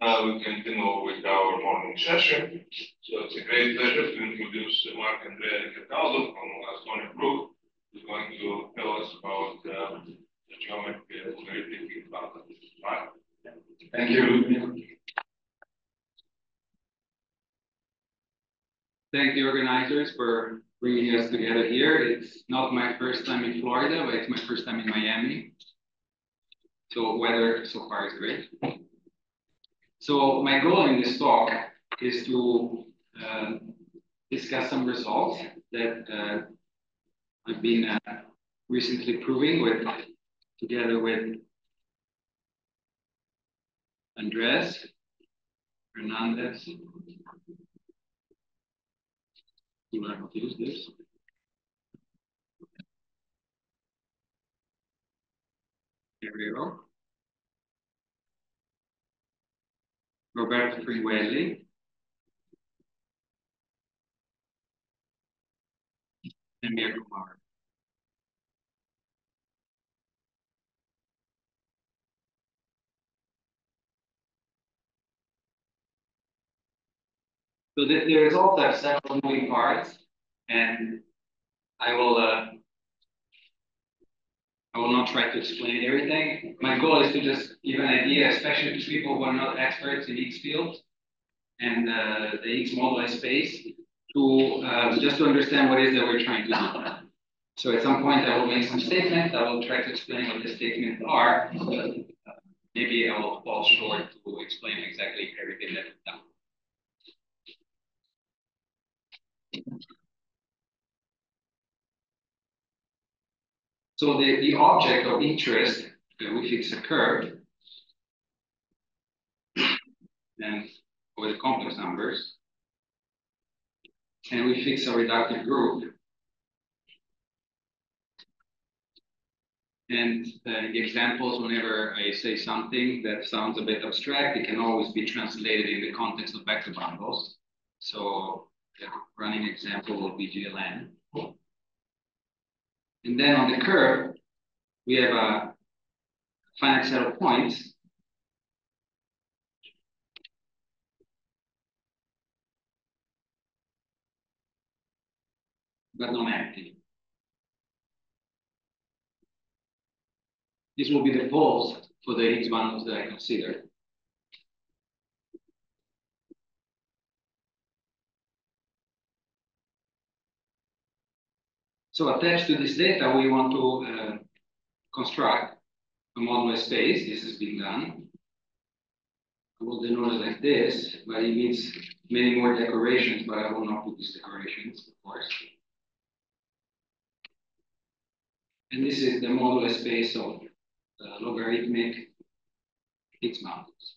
we continue with our morning session. So it's a great pleasure to introduce Andrea de Cataldo from Stony Brook, who's going to tell us about the geometric logarithmic problem. Right. Thank you. Thank the organizers for bringing us together here. It's not my first time in Florida, but it's my first time in Miami. So weather so far is great. So my goal in this talk is to discuss some results that I've been recently proving together with Andres Fernadez. You learn how to use this. Herrero. Roberto Fringuelli. And Mirko. So the results have several moving parts, and I will not try to explain everything. My goal is to just give an idea, especially to people who are not experts in Higgs fields and the Higgs moduli space, to just to understand what it is that we're trying to do. So at some point, I will make some statements. I will try to explain what the statements are, but maybe I will fall short to explain exactly everything that we've done. So the object of interest, we fix a curve, and with complex numbers, and we fix a reductive group. And the examples, whenever I say something that sounds a bit abstract, it can always be translated in the context of vector bundles. So the running example will be GLN. And then on the curve, we have a finite set of points. But non-empty. This will be the poles for the Higgs bundles that I consider. So attached to this data, we want to construct a moduli space. This has been done. I will denote it like this, but it needs many more decorations, but I will not put these decorations, of course. And this is the moduli space of logarithmic Higgs bundles.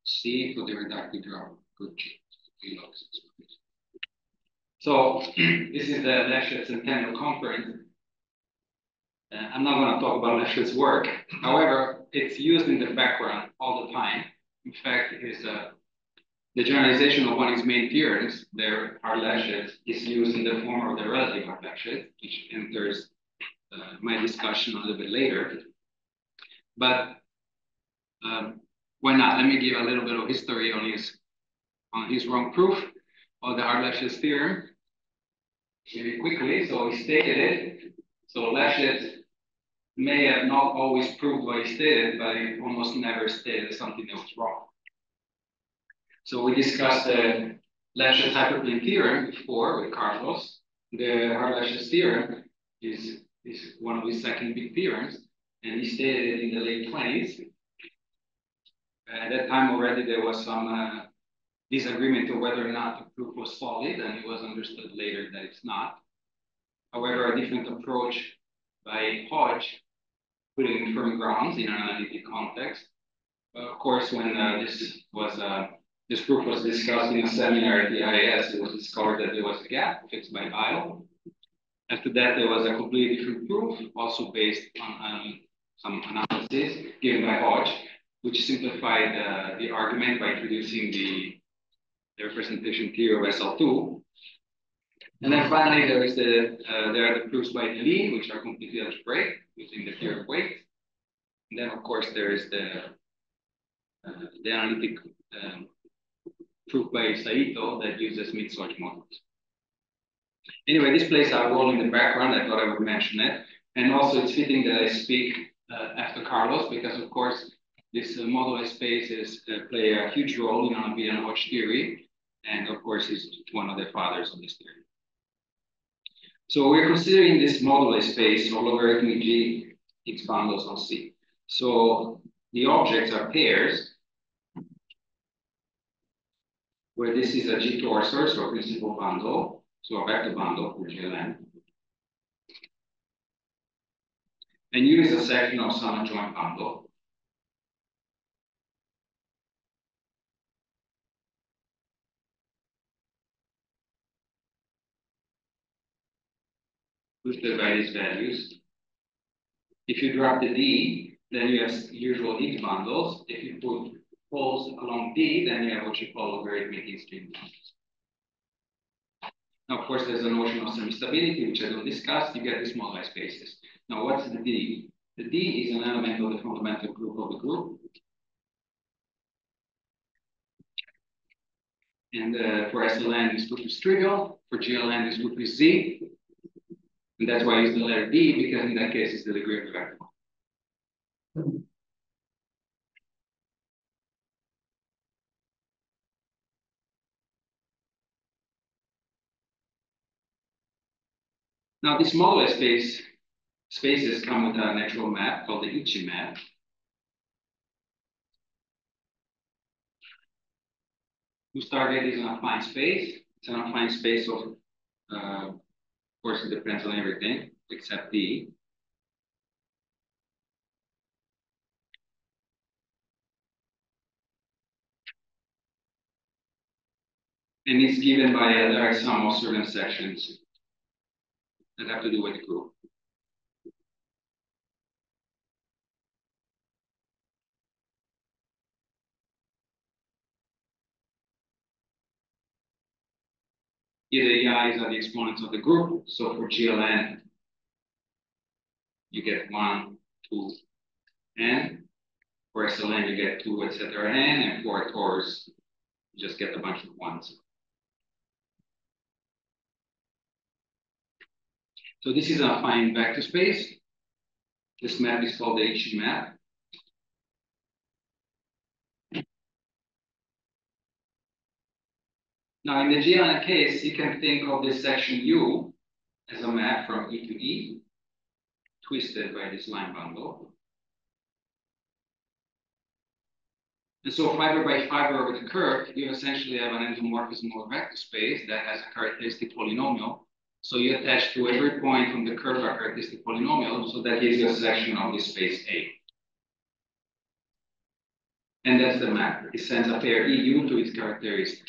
C for the reductive group. Good. So this is the Lefschetz Centennial Conference. I'm not going to talk about Lefschetz's work. However, it's used in the background all the time. In fact, the generalization of one of his main theorems, the Hart-Lefschetz, is used in the form of the relative Hart-Lefschetz, which enters my discussion a little bit later. But why not? Let me give a little bit of history on his wrong proof of the Hart-Lefschetz theorem very quickly. So he stated it. So Lefschetz may have not always proved what he stated, but he almost never stated something that was wrong. So we discussed the Lefschetz hyperplane theorem before with Carlos. The Hart-Lefschetz theorem is one of his second big theorems, and he stated it in the late 20s. At that time already there was some disagreement on whether or not the proof was solid, and it was understood later that it's not. However, a different approach by Hodge put it in firm grounds in an analytic context. Of course, when this proof was discussed in a seminar at the IAS, it was discovered that there was a gap fixed by Weil. After that, there was a completely different proof, also based on some analysis given by Hodge, which simplified the argument by introducing the representation theory of SL2. And then finally, there are the proofs by Lee, which are completely algebraic. using the theory of weight. And then, of course, there is the analytic proof by Saito that uses mid-Swatch models. Anyway, this plays a role in the background. I thought I would mention it. And also, it's fitting that I speak after Carlos, because, of course, this moduli spaces play a huge role in Hodge theory. And, of course, he's one of the fathers of this theory. So we're considering this moduli space of logarithmic G-Higgs bundles on C. So the objects are pairs, where this is a G-torsor, so a principal bundle, so a vector bundle for GLN. And U is a section of some adjoint bundle. Boosted by these values. If you drop the D, then you have usual Higgs bundles. If you put poles along D, then you have what you call logarithmic in-stream bundles. Now, of course, there's a notion of semistability, which I don't discuss. You get these moduli spaces. Now, what's the D? The D is an element of the fundamental group of the group. And for SLN, this group is trivial. For GLN, this group is Z. And that's why I use the letter D, because in that case, it's the degree of the vector. Now, these moduli spaces come with a natural map called the Hitchin map. Whose target is an affine space. It's an affine space of course, it depends on everything except D. And it's given by a direct sum of certain sections that have to do with the group. Here the i's are the exponents of the group. So for GLN, you get 1, 2, n. For SLN, you get 2, etc. n. And for torus, you just get a bunch of 1s. So this is an affine vector space. This map is called the Hitchin map. Now, in the GLN case, you can think of this section U as a map from E to E, twisted by this line bundle. And so fiber by fiber over the curve, you essentially have an endomorphism of a vector space that has a characteristic polynomial. So you attach to every point from the curve a characteristic polynomial, so that gives you a section of this space A. And that's the map. It sends a pair EU to its characteristic.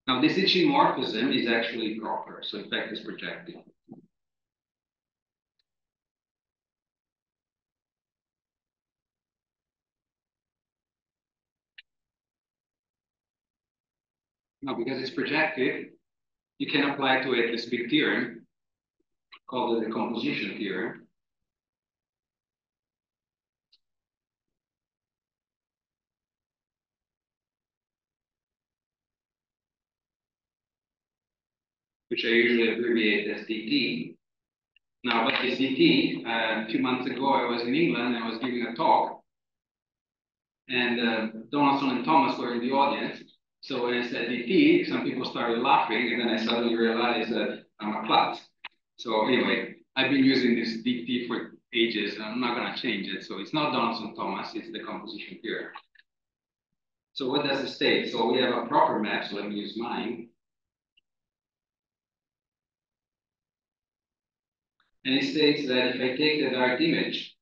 Now, this Hitchin morphism is actually proper, so in fact, it's projective. Now, because it's projective, you can apply to it this big theorem called the decomposition theorem. Which I usually abbreviate as DT. Now, what is DT? A few months ago, I was in England and I was giving a talk, and Donaldson and Thomas were in the audience. So when I said DT, some people started laughing, and then I suddenly realized that I'm a klutz. So anyway, I've been using this DT for ages, and I'm not going to change it. So it's not Donaldson Thomas, it's the composition theorem. So what does it state? So we have a proper map, so let me use mine. And it states that if I take the direct image,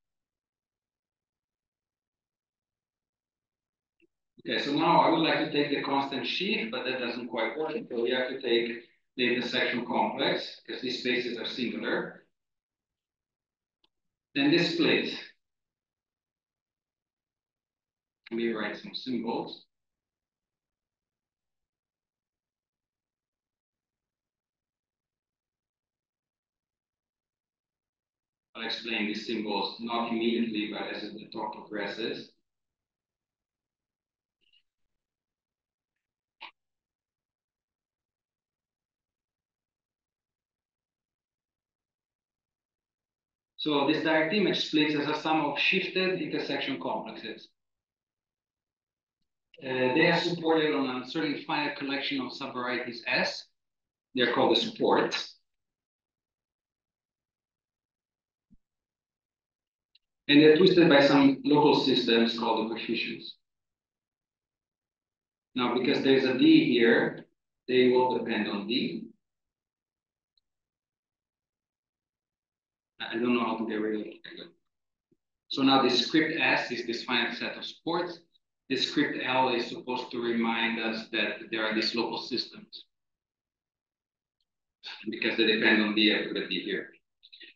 okay, so now I would like to take the constant sheaf, but that doesn't quite work. So we have to take the intersection complex, because these spaces are singular. Then this split. me write some symbols. I'll explain these symbols not immediately, but as the talk progresses. So this direct image splits as a sum of shifted intersection complexes. They are supported on a certain finite collection of subvarieties S. They're called the supports. And they're twisted by some local systems called the coefficients. Now, because there's a D here, they will depend on D. I don't know how to get rid of it. So now this script S is this finite set of supports. This script L is supposed to remind us that there are these local systems because they depend on D. I put a D here.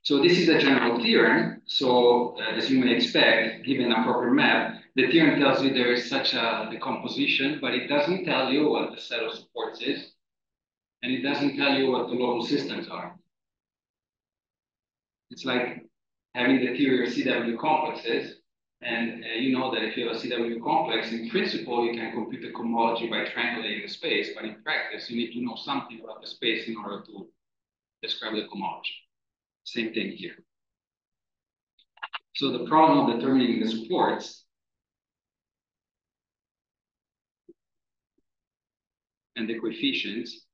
So this is a general theorem. So as you may expect, given a proper map, the theorem tells you there is such a decomposition, but it doesn't tell you what the set of supports is, and it doesn't tell you what the local systems are. It's like having the theory of CW complexes, and you know that if you have a CW complex, in principle, you can compute the cohomology by triangulating the space, but in practice, you need to know something about the space in order to describe the cohomology. Same thing here. So the problem of determining the supports and the coefficients,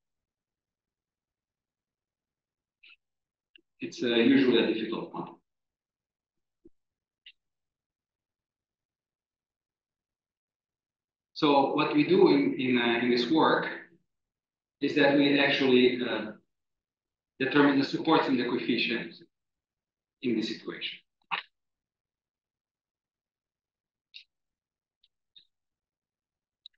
it's usually a difficult one. So what we do in this work is that we actually determine the supports and the coefficients in this equation.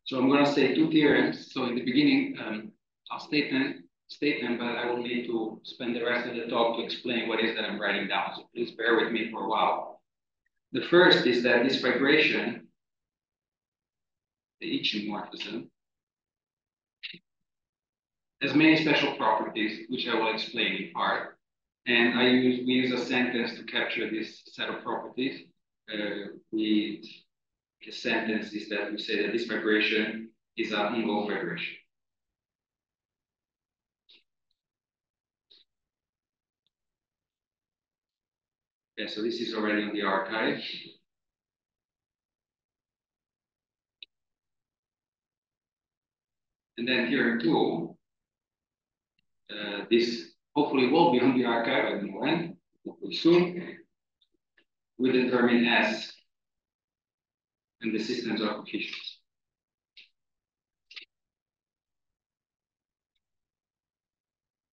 So I'm going to say two theorems. So in the beginning, I'll state them, but I will need to spend the rest of the talk to explain what it is that I'm writing down. So please bear with me for a while. The first is that this fibration, the Hitchin morphism, has many special properties, which I will explain in part. And we use a sentence to capture this set of properties. The sentence is that we say that this fibration is an Fringuelli fibration. Okay, so this is already on the archive. And then theorem 2, this hopefully will be on the archive, I don't know when, hopefully soon. We determine S and the systems are coefficients.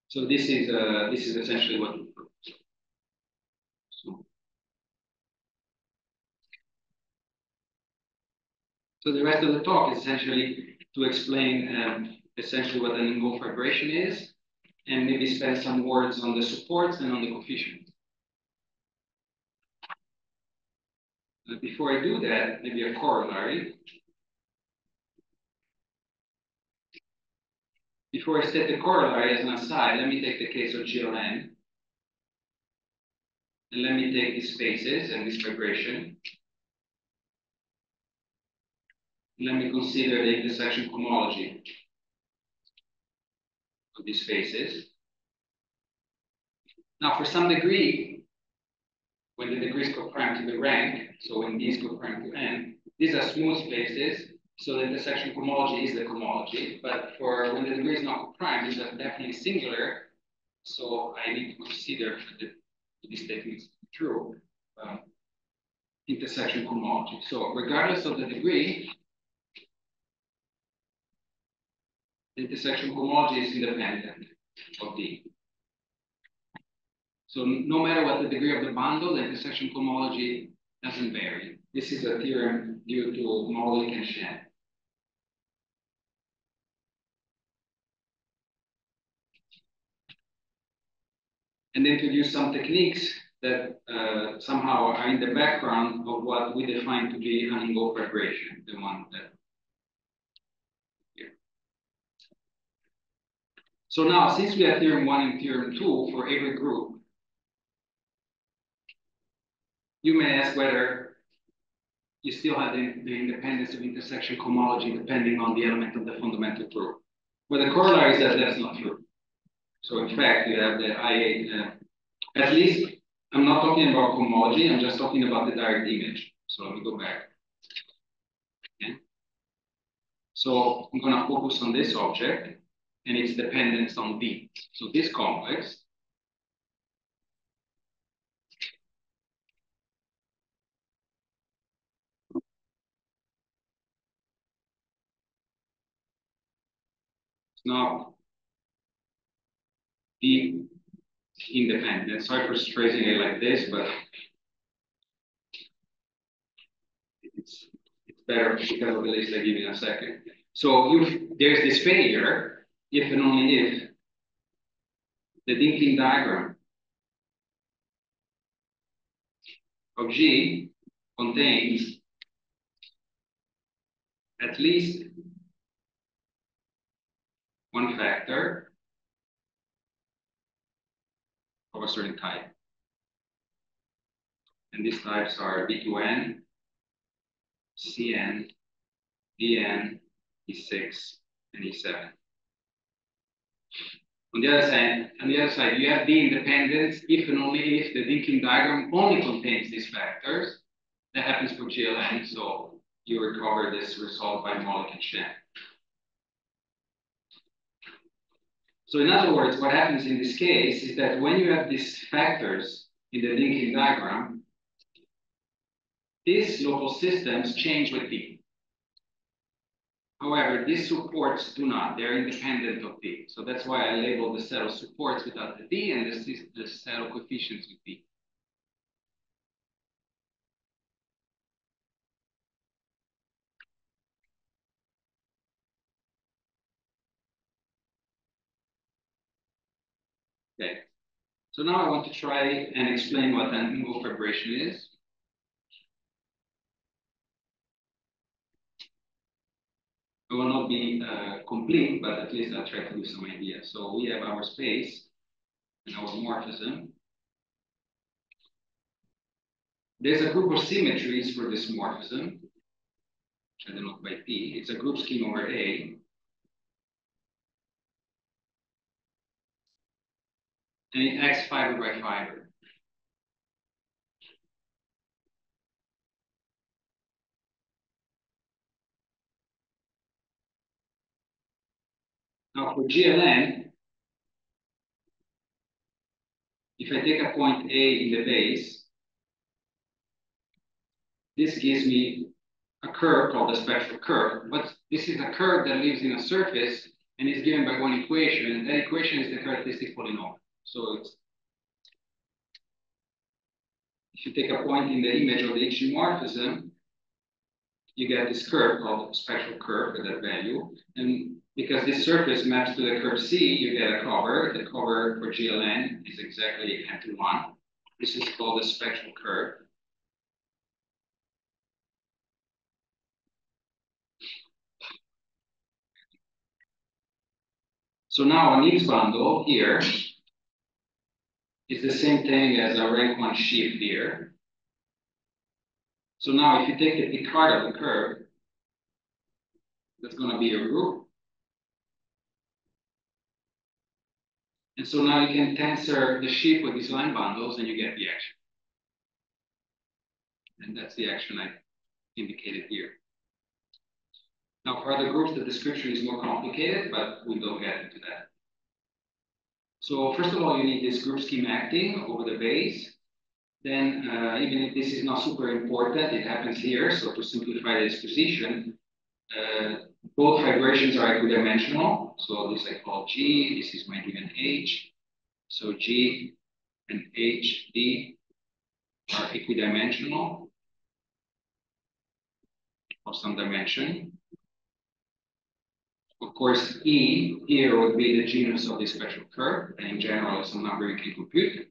So this is essentially what we prove. So the rest of the talk is essentially to explain essentially what an Fringuelli fibration is, and maybe spend some words on the supports and on the coefficients. Before I do that, maybe a corollary. Before I state the corollary as an aside, let me take the case of GLN. And let me take these spaces and this fibration. Let me consider the intersection cohomology of these spaces. Now, for some degree, when the degrees go prime to the rank, so when these go prime to n, these are smooth spaces, so the intersection cohomology is the cohomology. But for when the degree is not prime, these are definitely singular, so I need to consider these statements true intersection cohomology. So regardless of the degree, the intersection cohomology is independent of D. So no matter what the degree of the bundle, the intersection cohomology doesn't vary. This is a theorem due to Mauri and Shen. And introduce some techniques that somehow are in the background of what we define to be an involved fibration, the one that here. So now, since we have theorem 1 and theorem 2 for every group, you may ask whether you still have the independence of intersection cohomology depending on the element of the fundamental group. Well, the corollary is that that's not true. So in fact, you have the IA, at least I'm not talking about cohomology, I'm just talking about the direct image. So let me go back. Okay. So I'm going to focus on this object and its dependence on D. So this complex is not D independent. Sorry for phrasing it like this, but it's better because of the list I give you in a second. So if there's this failure, if and only if the Dinking diagram of G contains at least one factor of a certain type. And these types are B2N, CN, DN, E6, and E7. On the other side, you have D independence if and only if the Dinking diagram only contains these factors. That happens for GLN, so you recover this result by Molik and Shen. So in other words, what happens in this case is that when you have these factors in the Dinking diagram, these local systems change with D. However, these supports do not. They're independent of D. So that's why I label the set of supports without the D and the set of coefficients with D. Okay. So now I want to try and explain what an involved fibration is. It will not be complete, but at least I'll try to give some idea. So we have our space and our morphism. There's a group of symmetries for this morphism, which I denote by P. It's a group scheme over A. And it acts fiber by fiber. Now for GLN, if I take a point A in the base, this gives me a curve called the spectral curve. But this is a curve that lives in a surface and is given by one equation. And that equation is the characteristic polynomial. So it's, if you take a point in the image of the Hitchin morphism, you get this curve called the spectral curve at that value. And because this surface maps to the curve C, you get a cover. The cover for GLN is exactly n-1. This is called the spectral curve. So now an Higgs bundle here is the same thing as a rank 1 sheaf here. So now if you take the Picard of the curve, that's going to be your group. And so now you can tensor the sheaf with these line bundles and you get the action. And that's the action I indicated here. Now for other groups, the description is more complicated, but we don't get into that. So first of all, you need this group scheme acting over the base. Then even if this is not super important, it happens here. So to simplify the disposition, both fibrations are equidimensional. So this I call G, this is my given H. So G and H, D are equidimensional of some dimension. Of course, E here would be the genus of the spectral curve, and in general, it's a number you can compute.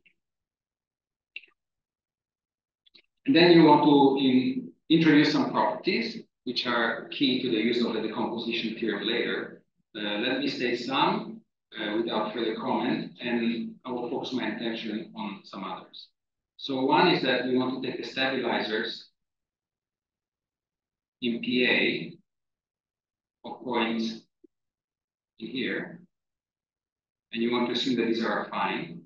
And then you want to introduce some properties which are key to the use of the decomposition theorem later. Let me state some without further comment, and I will focus my attention on some others. So one is that we want to take the stabilizers in PA of points in here, and you want to assume that these are affine.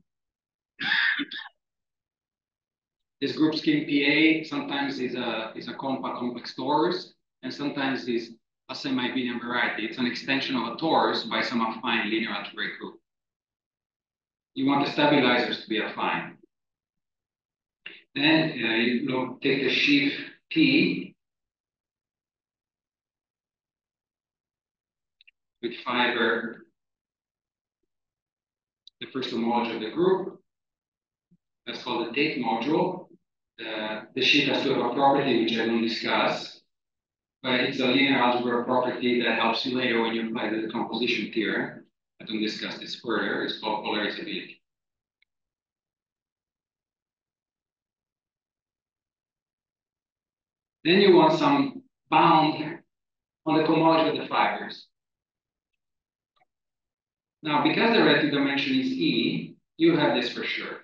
This group scheme PA sometimes is a complex torus, and sometimes is a semi-binary variety. It's an extension of a torus by some affine linear algebraic group. You want the stabilizers to be affine. Then you take the sheaf P with fiber, the first homology of the group. That's called the Tate module. The sheaf has to have a property which I don't discuss, but it's a linear algebra property that helps you later when you apply the decomposition theorem. I don't discuss this further. It's called polarizability. Then you want some bound on the cohomology of the fibers. Now, because the relative dimension is E, you have this for sure.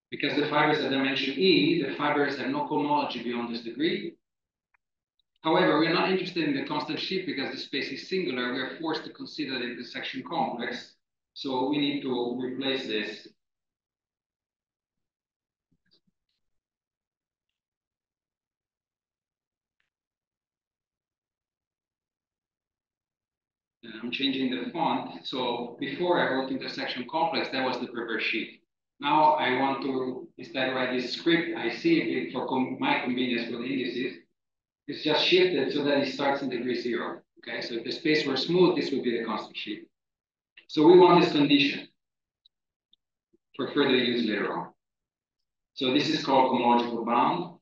Because the fibers have dimension E, the fibers have no cohomology beyond this degree. However, we're not interested in the constant sheaf because the space is singular. We are forced to consider the intersection complex. So we need to replace this. I'm changing the font. So before I wrote intersection complex, that was the preferred sheet. Now I want to instead write this script. I see it for my convenience for the indices. It's just shifted so that it starts in degree 0. Okay, so if the space were smooth, this would be the constant sheet. So we want this condition for further use later on. So this is called homological bound.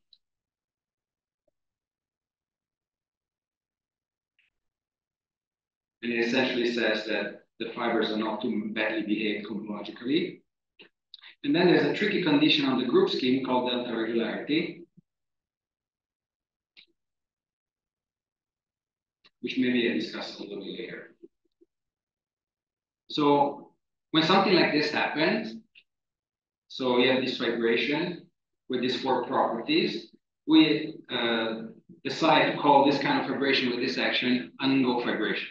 And it essentially says that the fibers are not too badly behaved homologically. And then there's a tricky condition on the group scheme called delta regularity, which maybe I discuss a little bit later. So when something like this happens, so you have this fibration with these 4 properties, we decide to call this kind of fibration with this action unknown fibration.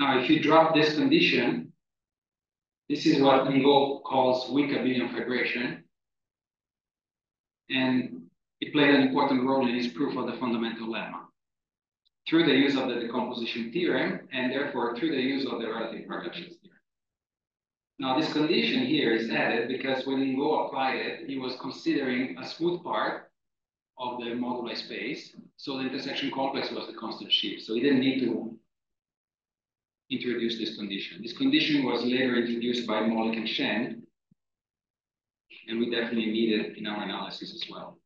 Now, if you drop this condition, this is what Ngo calls weak abelian fibration. And it played an important role in his proof of the fundamental lemma through the use of the decomposition theorem, and therefore through the use of the relative productions theorem. Now, this condition here is added because when Ngo applied it, he was considering a smooth part of the moduli space. So the intersection complex was the constant sheaf. So he didn't need to introduce this condition. This condition was later introduced by Molik and Shen, and we definitely need it in our analysis as well.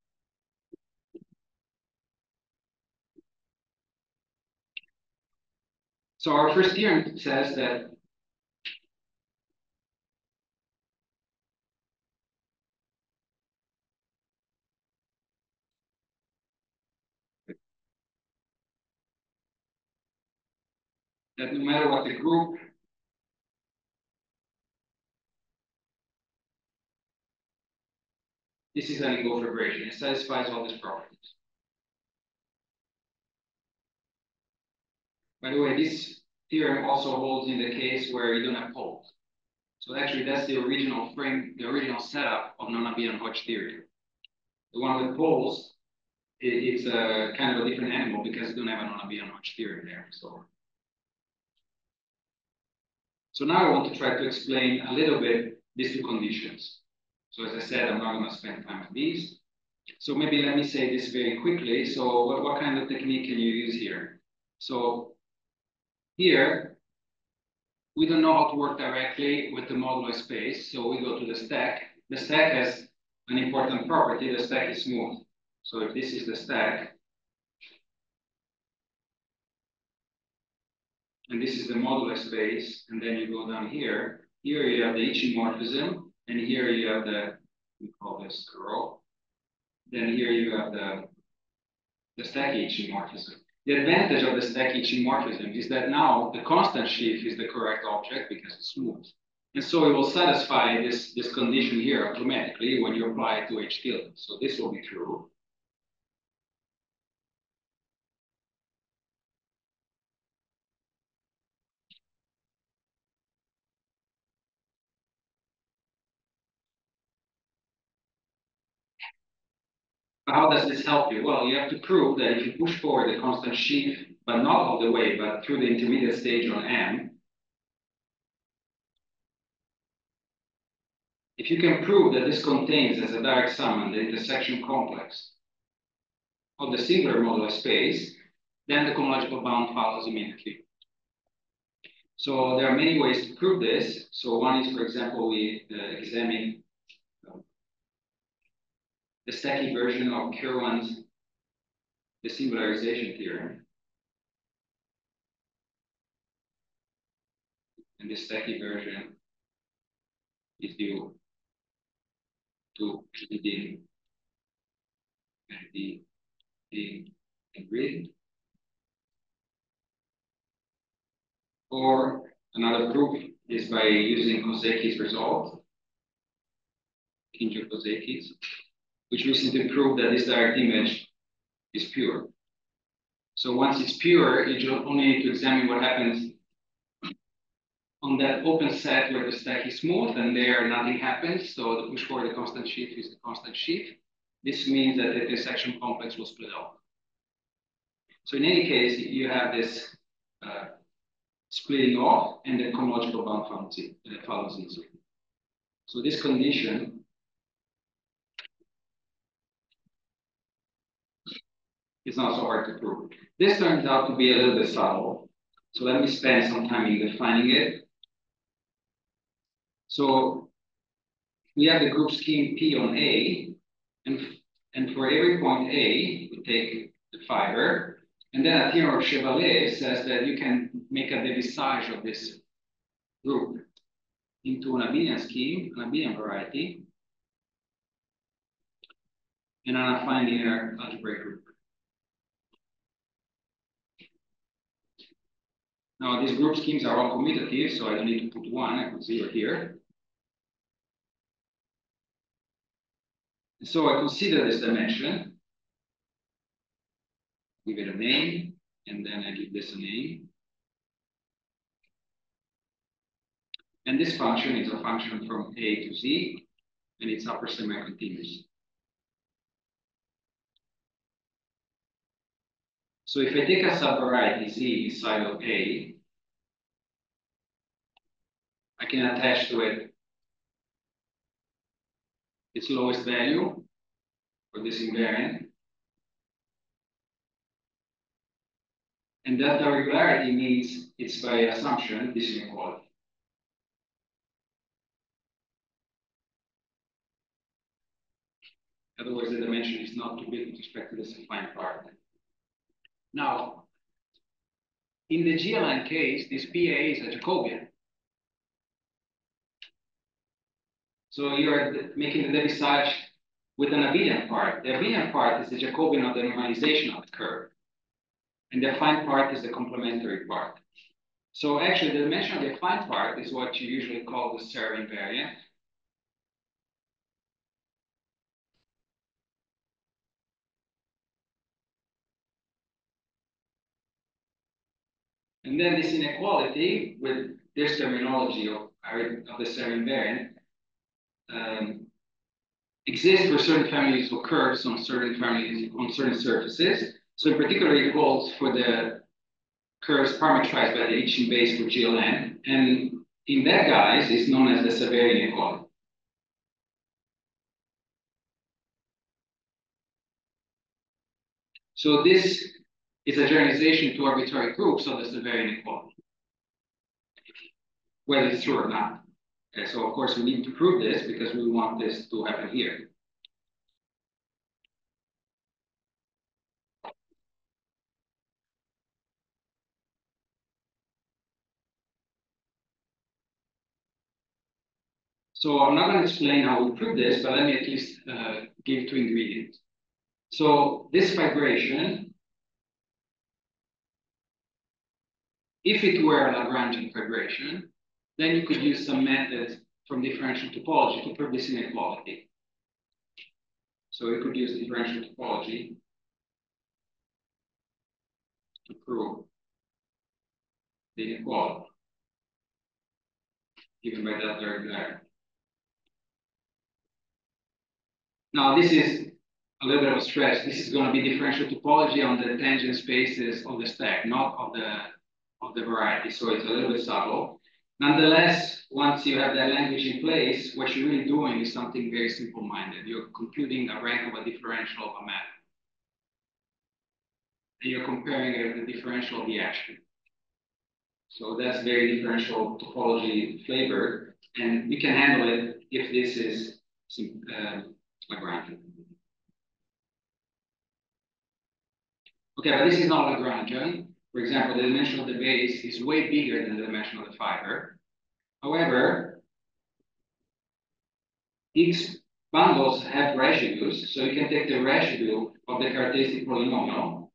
So our first theorem says that no matter what the group, this is an Ngo fibration. It satisfies all these properties. By the way, this theorem also holds in the case where you don't have poles. So actually, that's the original frame, the original setup of non-abelian Hodge theory. The one with poles, it's a kind of a different animal because you don't have a non-abelian Hodge theory there. So now I want to try to explain a little bit these 2 conditions. So as I said, I'm not going to spend time on these. So maybe let me say this very quickly. So what kind of technique can you use here? So here, we don't know how to work directly with the modular space. So we go to the stack. The stack has an important property. The stack is smooth. So if this is the stack, and this is the modular space, and then you go down here. Here you have the Hitchin morphism, and here you have the, we call this row. Then here you have the stack Hitchin morphism. The advantage of the stack Hitchin morphism is that now the constant sheaf is the correct object because it's smooth. And so it will satisfy this condition here automatically when you apply it to H tilde. So this will be true. How does this help you? Well, you have to prove that if you push forward the constant sheaf, but not all the way, but through the intermediate stage on M, if you can prove that this contains as a direct sum the intersection complex of the singular modular space, then the cohomological bound follows immediately. So there are many ways to prove this. So one is, for example, we examine the stacky version of Kirwan's desingularization theorem. And this stacky version is due to the grid. Or another proof is by using Koseki's result, Kinjo-Koseki's, which recently proved that this direct image is pure. So once it's pure, you only need to examine what happens on that open set where the stack is smooth, and there nothing happens. So the push forward the constant sheaf is the constant sheaf. This means that the intersection complex will split off. So in any case, you have this splitting off, and the cohomological bound follows easily. So this condition is not so hard to prove. This turns out to be a little bit subtle. So let me spend some time in defining it. So we have the group scheme P on A, and for every point A, we take the fiber, and then a theorem of Chevalier says that you can make a devisage of this group into an abelian scheme, an abelian variety, and an affine linear algebraic group. Now, these group schemes are all commutative, so I don't need to put one, I put 0 here. And so I consider this dimension, give it a name, and then I give this a name. And this function is a function from A to Z, and it's upper semi-continuous. So if I take a subvariety Z inside of A, I can attach to it its lowest value for this invariant. And that regularity means it's by assumption this inequality. Otherwise, the dimension is not too big with respect to this affine part. Now, in the G-line case, this PA is a Jacobian. So you're making the devisage with an abelian part. The abelian part is the Jacobian of the normalization of the curve. And the affine part is the complementary part. So actually, the dimension of the affine part is what you usually call the Serre invariant. And then this inequality with this terminology of the Serre invariant exists for certain families of curves on certain families on certain surfaces. So in particular, it holds for the curves parametrized by the Hitchin base for GLN. And in that guise, it's known as the Severian inequality. So this is a generalization to arbitrary groups of the severe inequality, whether it's true or not. Okay, so of course we need to prove this because we want this to happen here. So I'm not going to explain how we prove this, but let me at least give two ingredients. So this fibration, if it were a Lagrangian fibration, then you could use some methods from differential topology to prove this inequality. So we could use differential topology to prove the inequality given by delta regularity. Now this is a little bit of a stretch. This is going to be differential topology on the tangent spaces of the stack, not of the variety. So it's a little bit subtle. Nonetheless, once you have that language in place, what you're really doing is something very simple-minded. You're computing a rank of a differential of a map. And you're comparing it with the differential of the action. So that's very differential topology flavor. And you can handle it if this is Lagrangian. Okay, but this is not Lagrangian. For example, the dimension of the base is way bigger than the dimension of the fiber. However, Higgs bundles have residues, so you can take the residue of the characteristic polynomial,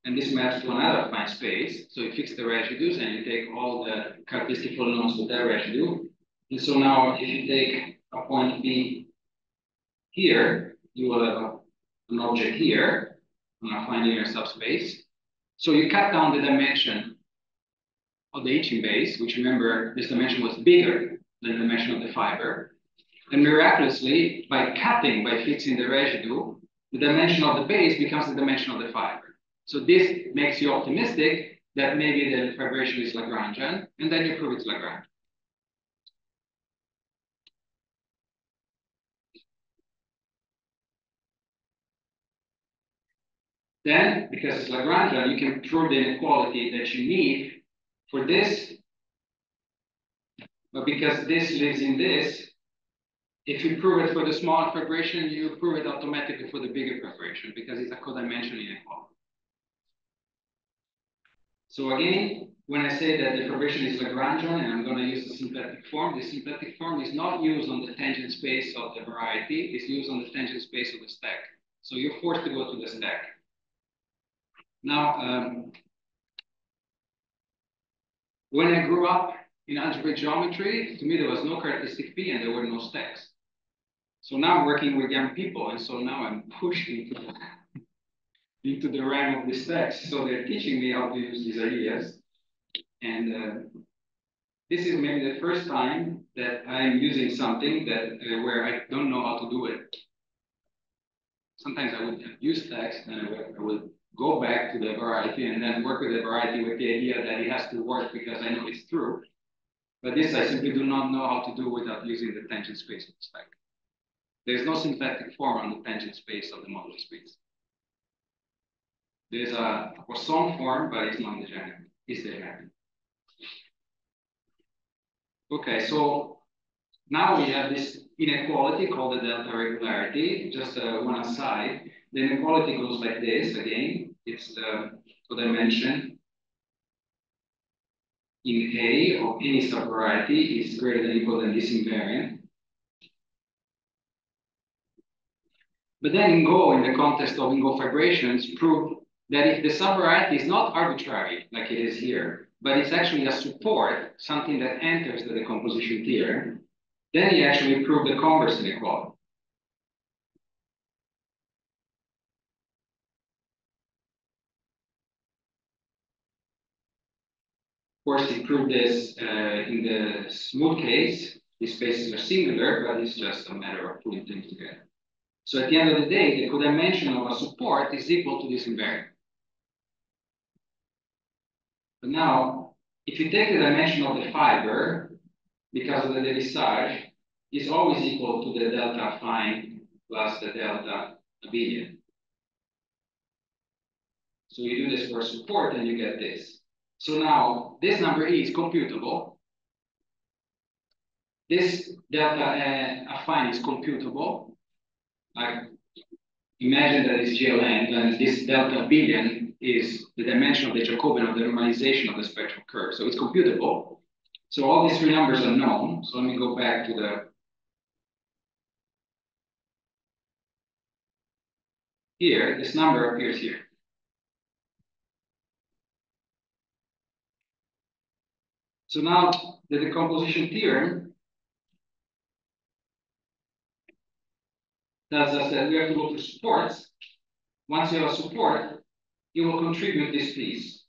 and this maps to another affine space. So you fix the residues, and you take all the characteristic polynomials with that residue. And so now, if you take a point B here, you will have an object here on a affine linear subspace. So you cut down the dimension of the Hitchin base, which remember this dimension was bigger than the dimension of the fiber. And miraculously, by fixing the residue, the dimension of the base becomes the dimension of the fiber. So this makes you optimistic that maybe the fibration is Lagrangian, and then you prove it's Lagrangian. Then, because it's Lagrangian, you can prove the inequality that you need for this. But because this lives in this, if you prove it for the small fibration, you prove it automatically for the bigger fibration because it's a codimensional inequality. So again, when I say that the fibration is Lagrangian and I'm going to use the symplectic form is not used on the tangent space of the variety, it's used on the tangent space of the stack. So you're forced to go to the stack. Now, when I grew up in algebraic geometry, to me there was no characteristic P and there were no stacks. So now I'm working with young people, and so now I'm pushed into the realm of the stacks. So they're teaching me how to use these ideas. And this is maybe the first time that I'm using something that where I don't know how to do it. Sometimes I would use stacks, and I would go back to the variety and then work with the variety with the idea that it has to work because I know it's true. But this I simply do not know how to do without using the tangent space of the stack. There's no symplectic form on the tangent space of the moduli space. There's a Poisson form, but it's not degenerate. It's degenerate. Okay, so now we have this inequality called the delta regularity. Just one aside. The inequality goes like this again. It's the dimension in A of any subvariety is greater than or equal than this invariant. But then in Go, in the context of Go fibrations, prove that if the subvariety is not arbitrary, like it is here, but it's actually a support, something that enters the decomposition theorem, then you actually prove the converse inequality. Of course, he proved this in the smooth case. These spaces are singular, but it's just a matter of putting things together. So at the end of the day, the codimension of a support is equal to this invariant. But now, if you take the dimension of the fiber, because of the devisage, is always equal to the delta affine plus the delta abelian. So you do this for support and you get this. So now this number E is computable. This delta affine is computable. Like imagine that it's GLN, and this delta abelian is the dimension of the Jacobian of the normalization of the spectral curve. So it's computable. So all these three numbers are known. So let me go back to the here. This number appears here. So now the decomposition theorem tells us that we have to go to supports. Once you have a support, you will contribute this piece.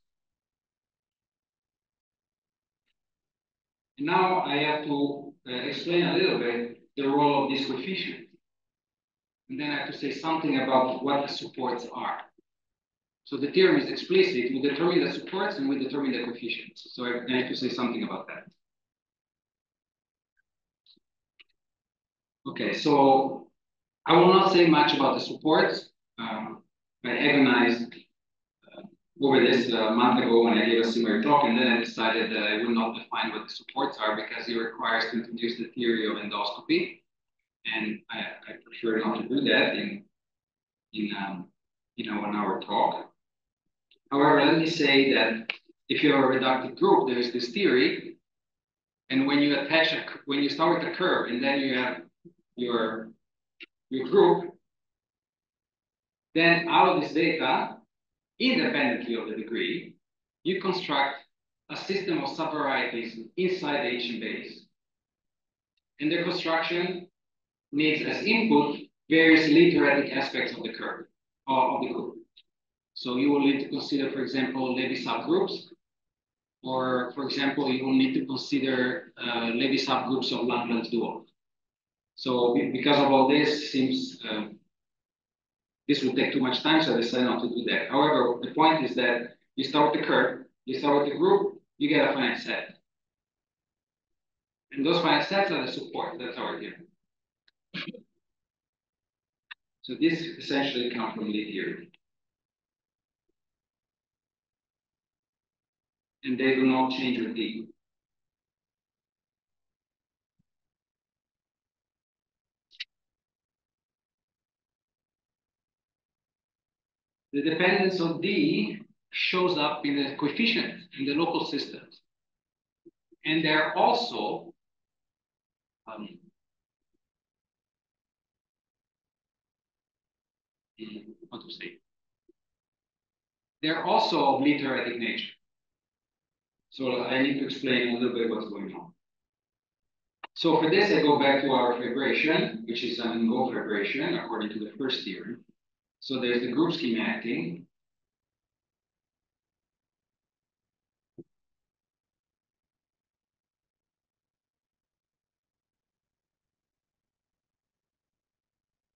And now I have to explain a little bit the role of this coefficient. And then I have to say something about what the supports are. So the theorem is explicit. We determine the supports and we determine the coefficients. So I have to say something about that. Okay, so I will not say much about the supports. I agonized over this a month ago when I gave a similar talk, and then I decided that I will not define what the supports are because it requires to introduce the theory of endoscopy, and I prefer not to do that in a 1 hour talk. However, let me say that if you have a reductive group, there is this theory, and when you attach when you start with a curve, and then you have your group, then out of this data, independently of the degree, you construct a system of subvarieties inside the Hitchin base. And the construction needs as input various Lie theoretic aspects of the curve, of the group. So you will need to consider, for example, Levy subgroups, or for example, you will need to consider Levy subgroups of Langlands dual. So because of all this, seems this would take too much time, so I decided not to do that. However, the point is that you start with the curve, you start with the group, you get a finite set. And those finite sets are the support. That's our theorem. So this essentially comes from Lie theory. And they do not change with D. The dependence of D shows up in the coefficient in the local systems. And they're also what to say? They're also of Lie theoretic nature. So I need to explain a little bit what's going on. So for this, I go back to our fibration, which is an in-go fibration according to the first theorem. So there's the group scheme acting.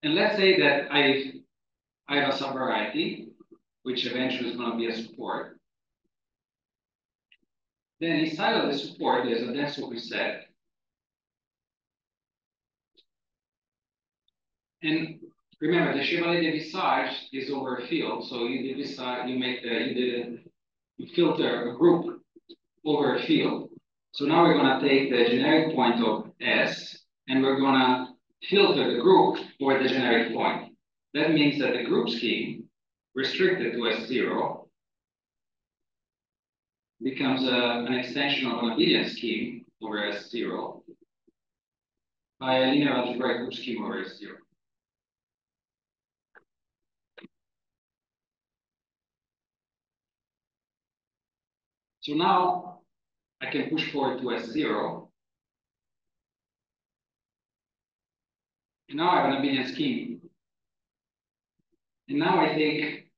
And let's say that I have a subvariety, which eventually is going to be a support. Then inside of the support, there's a dense set. And remember, the Chevalier de Visage is over a field. So you decide, you filter a group over a field. So now we're going to take the generic point of S, and we're going to filter the group over the generic point. That means that the group scheme restricted to S0 becomes an extension of an abelian scheme over S0 by a linear algebraic group scheme over S0. So now I can push forward to S0. And now I have an abelian scheme. And now I take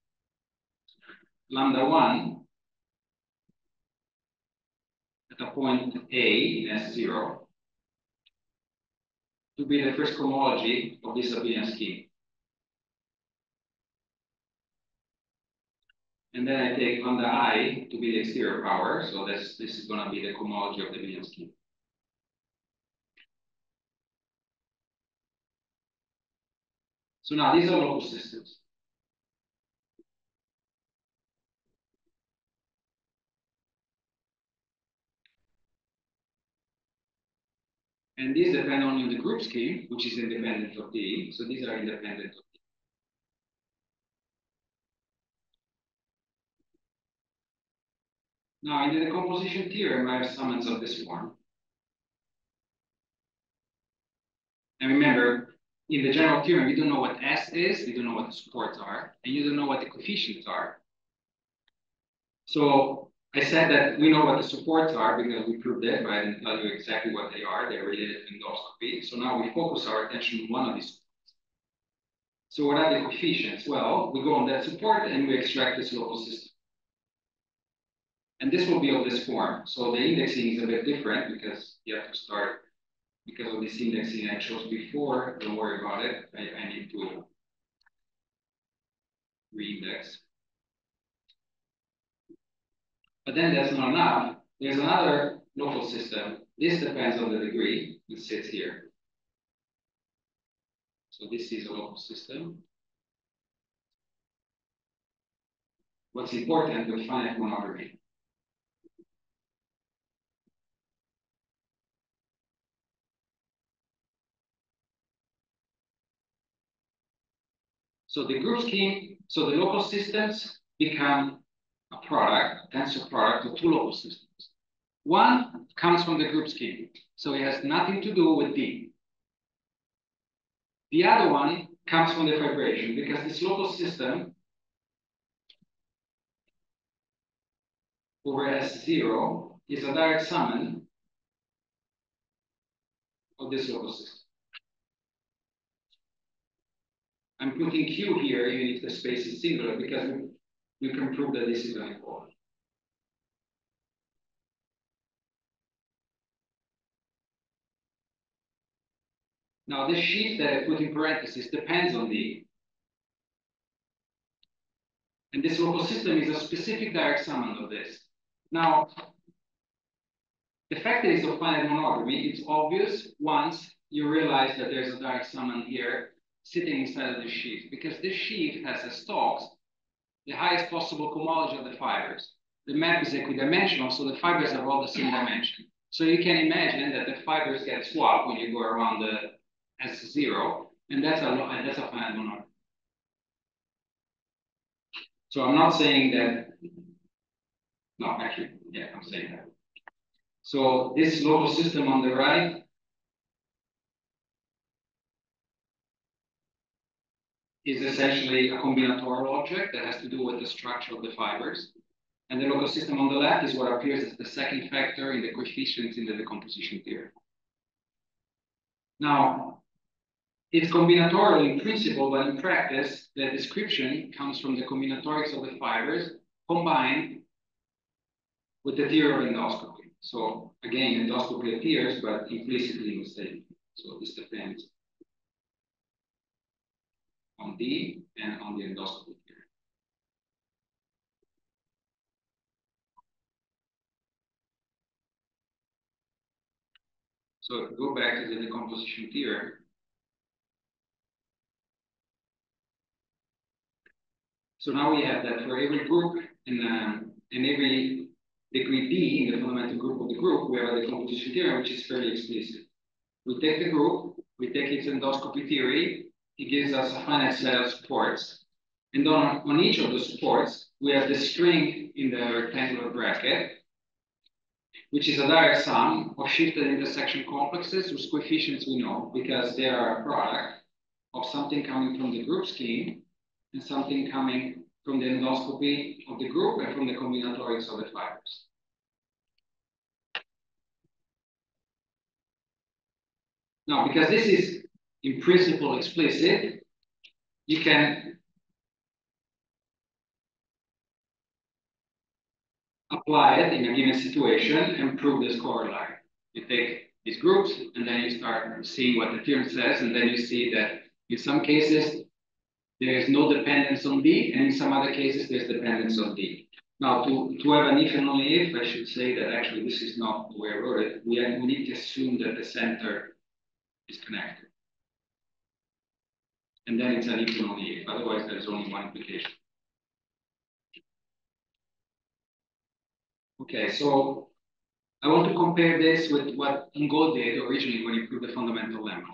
lambda 1 at a point A in S0 to be the first cohomology of this abelian scheme. And then I take lambda I to be the exterior power. So this is going to be the cohomology of the abelian scheme. So now these are local systems. And these depend only on the group scheme, which is independent of D. So these are independent of D. Now, in the decomposition theorem, I have summands of this form. And remember, in the general theorem, you don't know what S is, you don't know what the supports are, and you don't know what the coefficients are. So I said that we know what the supports are because we proved it, but I didn't tell you exactly what they are. They're related to endoscopy. So now we focus our attention on one of these supports. So what are the coefficients? Well, we go on that support and we extract this local system. And this will be of this form. So the indexing is a bit different because you have to start, because of this indexing I chose before. Don't worry about it. I need to reindex. But then that's not enough. There's another local system. This depends on the degree. It sits here. So this is a local system. What's important with finite monography? So the group scheme, so the local systems become a product, a tensor product of two local systems. One comes from the group scheme, so it has nothing to do with D. The other one comes from the fibration because this local system over S0 is a direct summand of this local system. I'm putting Q here even if the space is singular because we can prove that this is going forward. Now this sheaf that I put in parentheses depends on D. And this local system is a specific direct summand of this. Now, the fact that it's of finite monography, it's obvious once you realize that there's a direct summand here sitting inside of the sheaf, because this sheaf has as stalks the highest possible cohomology of the fibers. The map is equidimensional, so the fibers have all the same dimension. So you can imagine that the fibers get swapped when you go around the S0, and that's a finite monography. So I'm not saying that, no, actually, yeah, I'm saying that. So this local system on the right is essentially a combinatorial object that has to do with the structure of the fibers. And the local system on the left is what appears as the second factor in the coefficients in the decomposition theorem. Now, it's combinatorial in principle, but in practice, the description comes from the combinatorics of the fibers combined with the theory of endoscopy. So again, endoscopy appears, but implicitly in the statement. So this depends on D and on the endoscopy theory. So if we go back to the decomposition theorem, so now we have that for every group in every degree D in the fundamental group of the group, we have a decomposition theorem which is fairly explicit. We take the group, we take its endoscopy theory, it gives us a finite set of supports. And on each of the supports, we have the string in the rectangular bracket, which is a direct sum of shifted intersection complexes whose coefficients we know because they are a product of something coming from the group scheme and something coming from the endoscopy of the group and from the combinatorics of the fibers. Now, because this is in principle explicit, you can apply it in a given situation and prove this corollary. You take these groups and then you start seeing what the theorem says, and then you see that in some cases there is no dependence on D, and in some other cases there's dependence on D. Now, to have an if and only if, I should say that actually this is not the way I wrote it. We need to assume that the center is connected. And then it's an if and only if, otherwise there's only one implication. Okay, so I want to compare this with what Ngo did originally when he proved the fundamental lemma.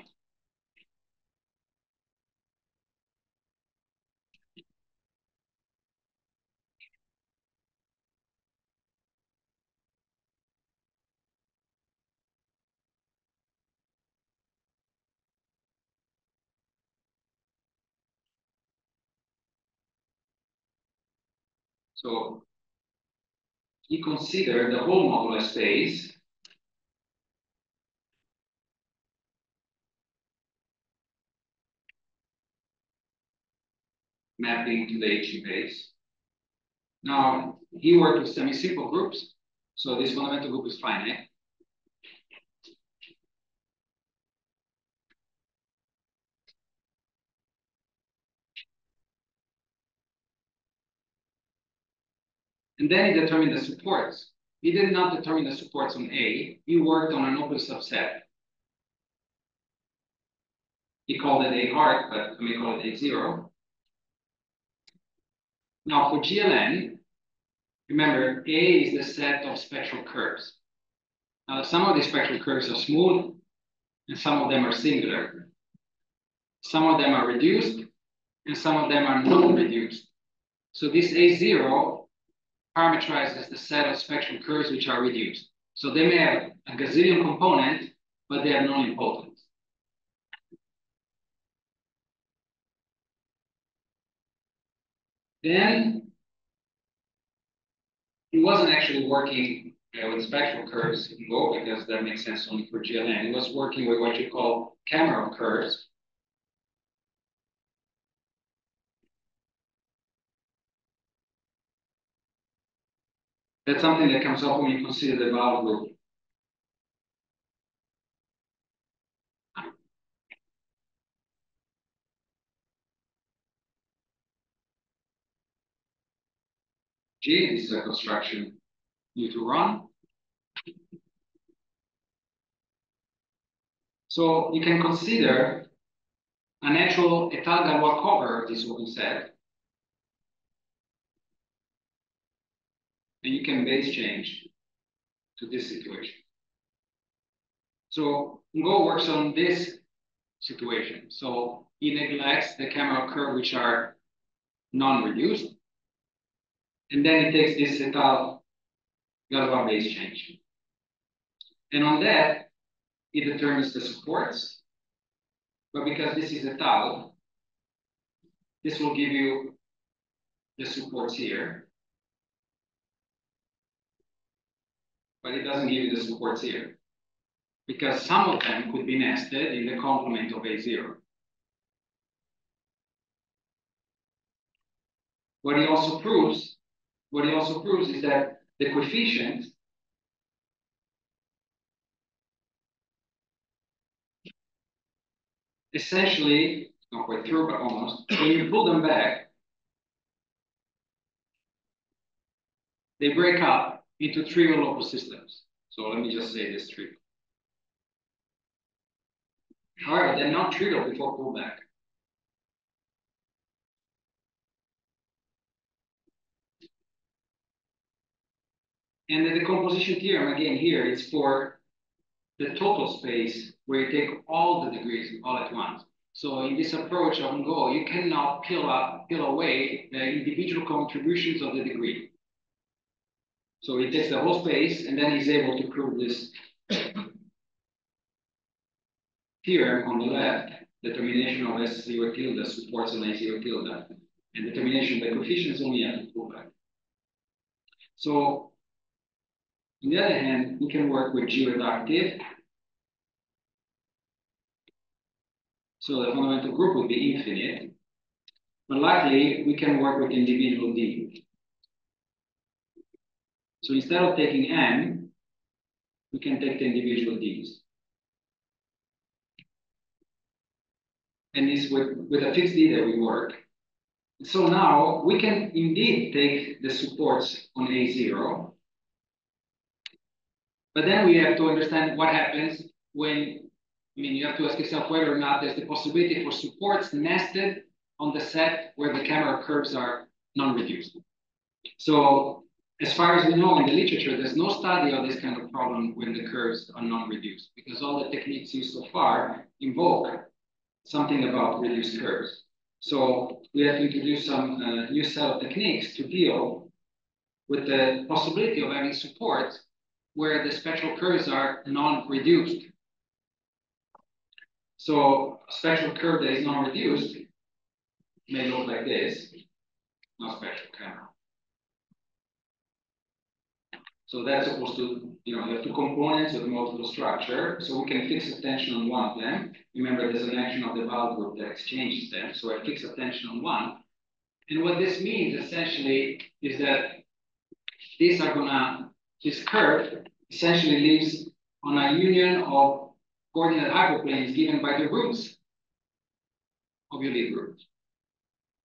So he considered the whole modular space mapping to the Hitchin base. Now, he worked with semi-simple groups, so this fundamental group is finite. And then he determined the supports. He did not determine the supports on A. He worked on an open subset. He called it A hard, but we call it A0. Now for GLN, remember, A is the set of spectral curves. Now some of these spectral curves are smooth, and some of them are singular. Some of them are reduced, and some of them are not reduced. So this A0 parameterizes the set of spectral curves which are reduced. So they may have a gazillion component, but they are non-impotent. Then he wasn't actually working with spectral curves in Go because that makes sense only for GLN. He was working with what you call camera curves. That's something that comes up when you consider the vowel group. G, this is a construction due to run. So you can consider a natural État-Galois cover of this open set. And you can base change to this situation. So Ngo works on this situation. So he neglects the camera curve which are non-reduced. And then he takes this État-Galois base change. And on that, it determines the supports. But because this is a tau, this will give you the supports here. But it doesn't give you the supports here. Because some of them could be nested in the complement of A0. What he also proves is that the coefficient essentially, not quite true, but almost, when you pull them back, they break up into trivial local systems. So let me just say this trivial. However, they're not trivial before pullback. And the decomposition theorem, again, here, is for the total space where you take all the degrees all at once. So in this approach of Ngo, you cannot peel away the individual contributions of the degree. So he takes the whole space, and then he's able to prove this theorem on the left, determination of S0 tilde supports on A0 tilde, and determination of the coefficients only have to pull back. So on the other hand, we can work with G-reductive. So the fundamental group would be infinite. But luckily, we can work with individual D. So instead of taking M, we can take the individual Ds. And it's with a fixed D that we work. So now we can indeed take the supports on A0. But then we have to understand what happens when, you have to ask yourself whether or not there's the possibility for supports nested on the set where the camera curves are non-reduced. So as far as we know in the literature, there's no study of this kind of problem when the curves are non-reduced, because all the techniques used so far invoke something about reduced curves. So we have to introduce some new set of techniques to deal with the possibility of having support where the spectral curves are non-reduced. So a spectral curve that is non-reduced may look like this, not spectral camera. So that's supposed to, you have two components with multiple structure. So we can fix attention on one of them. Remember, there's an action of the Val group that exchanges them. So I fix attention on one. And what this means essentially is that this curve essentially lives on a union of coordinate hyperplanes given by the roots of your lead group.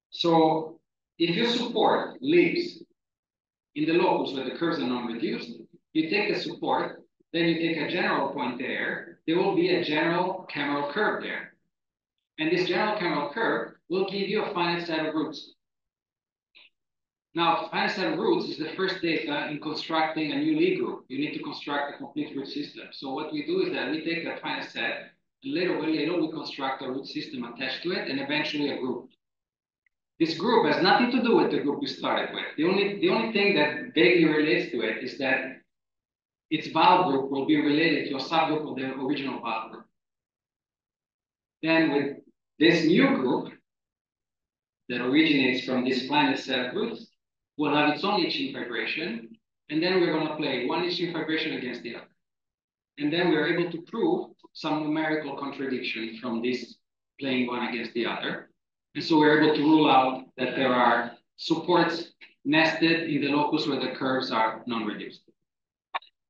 So if your support lives in the locus where the curves are non-reduced, you take the support, then you take a general point there, there will be a general cameral curve there. And this general cameral curve will give you a finite set of roots. Now, finite set of roots is the first data in constructing a new Lie group. You need to construct a complete root system. So what we do is that we take that finite set, and later we construct a root system attached to it, and eventually a group. This group has nothing to do with the group you started with. The only thing that vaguely relates to it is that its Val group will be related to a subgroup of the original Val group. Then with this new group that originates from this finite set of roots, will have its own Hitchin fibration, and then we're going to play one Hitchin fibration against the other. And then we're able to prove some numerical contradiction from this playing one against the other. And so we're able to rule out that there are supports nested in the locus where the curves are non-reduced.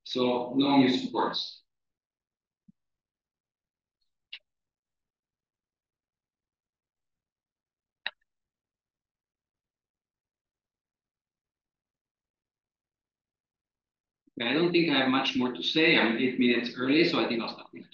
So no new supports. I don't think I have much more to say. I'm 8 minutes early, so I think I'll stop here.